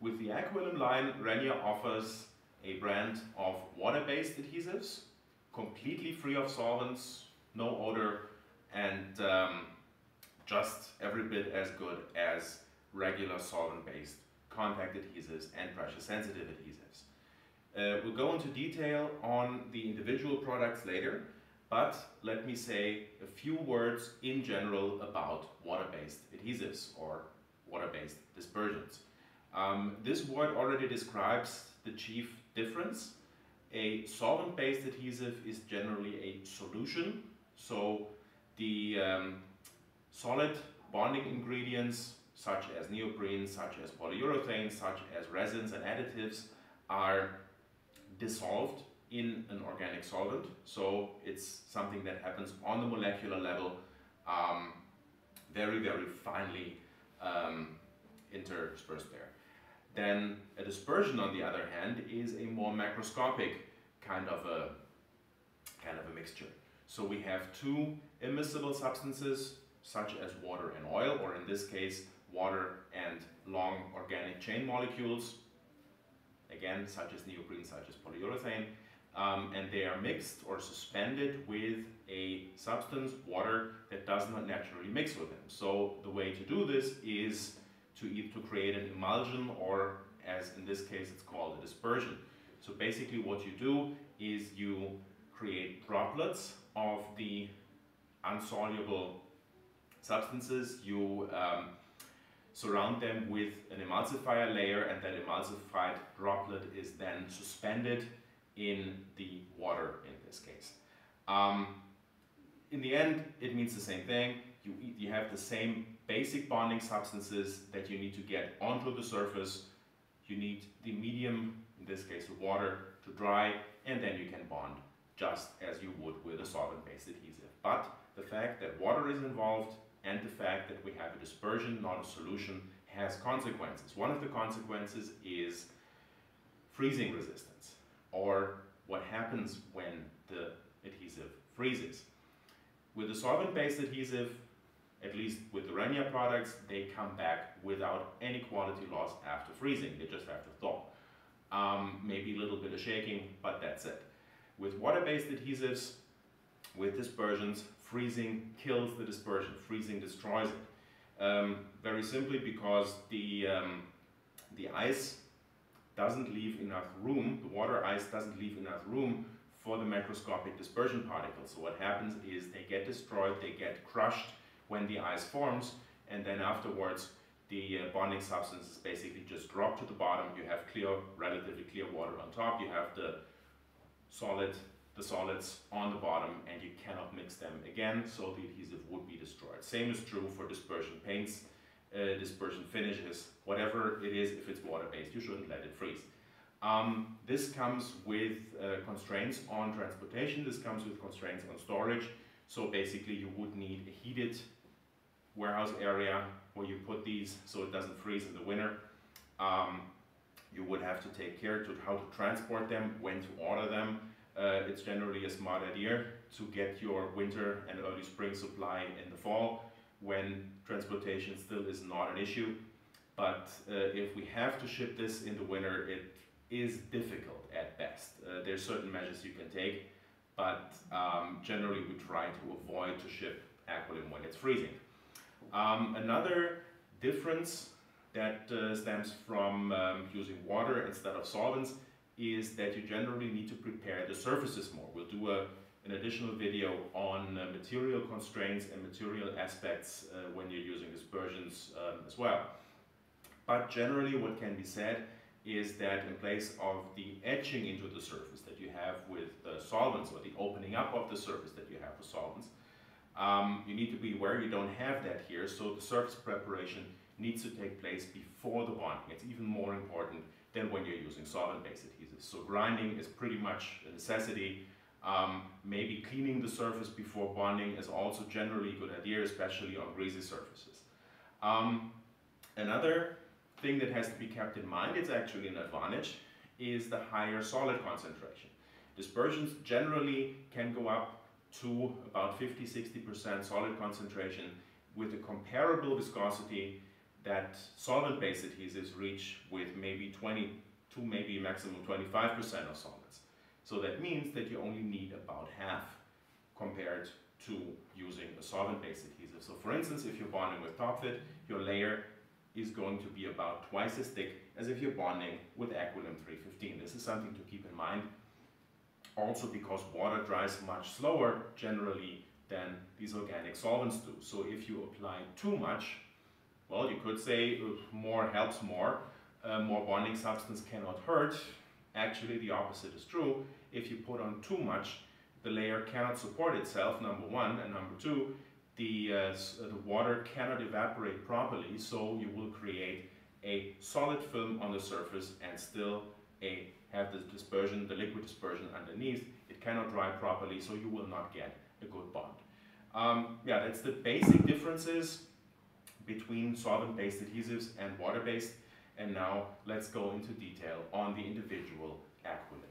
With the Aquilim line, Renia offers a brand of water-based adhesives, completely free of solvents, no odor, and just every bit as good as regular solvent-based contact adhesives and pressure-sensitive adhesives. We'll go into detail on the individual products later, but let me say a few words in general about water-based adhesives or water-based dispersions. This word already describes the chief difference. A solvent-based adhesive is generally a solution, so the solid bonding ingredients such as neoprene, such as polyurethane, such as resins and additives are dissolved in an organic solvent, so it's something that happens on the molecular level, very finely interspersed there. Then a dispersion, on the other hand, is a more macroscopic kind of a mixture. So we have two immiscible substances such as water and oil, or in this case water and long organic chain molecules, again such as neoprene, such as polyurethane, and they are mixed or suspended with a substance, water, that does not naturally mix with them. So the way to do this is to create an emulsion, or as in this case it's called a dispersion. So basically what you do is you create droplets of the insoluble substances, you surround them with an emulsifier layer, and that emulsified droplet is then suspended in the water in this case. In the end it means the same thing. You have the same basic bonding substances that you need to get onto the surface. You need the medium, in this case the water, to dry, and then you can bond just as you would with a solvent-based adhesive. But the fact that water is involved and the fact that we have a dispersion, not a solution, has consequences. One of the consequences is freezing resistance, or what happens when the adhesive freezes. With a solvent-based adhesive, at least with the Renia products, they come back without any quality loss after freezing. They just have to thaw. Maybe a little bit of shaking, but that's it. With water-based adhesives, with dispersions, freezing kills the dispersion. Freezing destroys it. Very simply because the ice doesn't leave enough room, the water ice doesn't leave enough room for the macroscopic dispersion particles. So what happens is they get destroyed, they get crushed when the ice forms, and then afterwards the bonding substances basically just drop to the bottom. You have clear, relatively clear water on top, you have the solids on the bottom, and you cannot mix them again, so the adhesive would be destroyed. Same is true for dispersion paints, dispersion finishes, whatever it is. If it's water-based, you shouldn't let it freeze. This comes with constraints on transportation, this comes with constraints on storage, so basically you would need a heated warehouse area where you put these so it doesn't freeze in the winter. You would have to take care to how to transport them, when to order them. It's generally a smart idea to get your winter and early spring supply in the fall, when transportation still is not an issue. But if we have to ship this in the winter, it is difficult at best. There's certain measures you can take, but generally we try to avoid to ship Aquilim when it's freezing. Another difference that stems from using water instead of solvents is that you generally need to prepare the surfaces more. We'll do an additional video on material constraints and material aspects when you're using dispersions as well. But generally what can be said is that in place of the etching into the surface that you have with solvents, or the opening up of the surface that you have with solvents, you need to be aware you don't have that here, so the surface preparation needs to take place before the bonding. It's even more important than when you're using solvent-based adhesives. So grinding is pretty much a necessity. Maybe cleaning the surface before bonding is also generally a good idea, especially on greasy surfaces. Another thing that has to be kept in mind, it's actually an advantage, is the higher solid concentration. Dispersions generally can go up to about 50–60% solid concentration with a comparable viscosity that solvent-based adhesives reach with maybe 20 to maybe maximum 25% of solvents. So that means that you only need about half compared to using a solvent-based adhesive. So for instance, if you're bonding with Top-Fit, your layer is going to be about twice as thick as if you're bonding with Aquilim 315. This is something to keep in mind. Also because water dries much slower generally than these organic solvents do. So if you apply too much, well, you could say more helps more. More bonding substance cannot hurt. Actually, the opposite is true. If you put on too much, the layer cannot support itself, number one, and number two, the water cannot evaporate properly, so you will create a solid film on the surface and still have the dispersion, the liquid dispersion underneath. It cannot dry properly, so you will not get a good bond. Yeah, that's the basic differences between solvent-based adhesives and water-based. And now let's go into detail on the individual Aquilim.